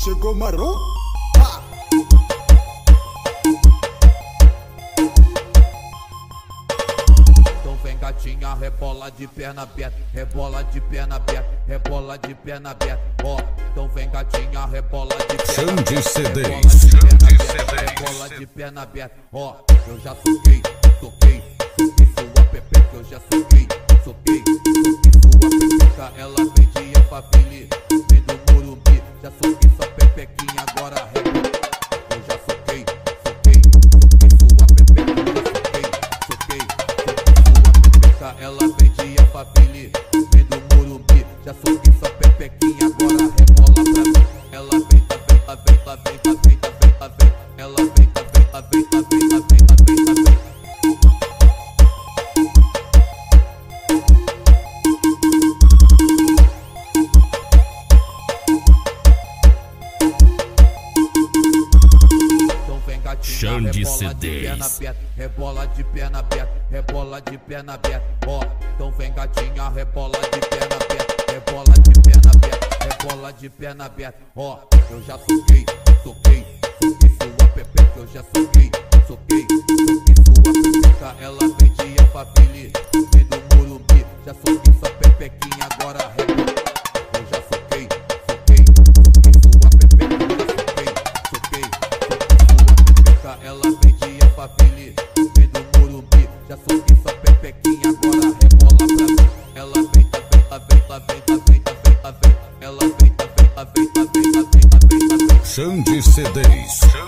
chegou marrom. Então vem gatinha, rebola de perna aberta, rebola de perna aberta, rebola de perna aberta. Ó, então vem gatinha, rebola de perna aberta, rebola de perna aberta. Ó, eu já soquei sua pepeca, eu já soquei sua pepeca. Ela vem de Alphaville, vem do Morumbi, já soquei sua pepequinha, agora rebola. Eu já soquei sua pepeca, soquei sua pepeca. Ela vem de Alphaville, vem do Morumbi, já soquei sua pepequinha, agora rebola pra mim. Ela vem, ela vem. Xande CDs. Rebola de perna aberta, rebola de perna aberta. Ó, então vem gatinha, rebola de perna aberta, rebola de perna aberta, rebola de perna aberta. Ó, eu já soquei sua pepeca, eu já soquei sua pepeca. Ela vem de Alphaville, vem do Morumbi, já soquei sua pepequinha, agora rebola. Eu já soquei sua pepeca, soquei sua pepeca. Ela vem de Alphaville, vem do Morumbi, já soquei sua pepequinha, agora rebola pra mim. Ela vem, Xande CDs.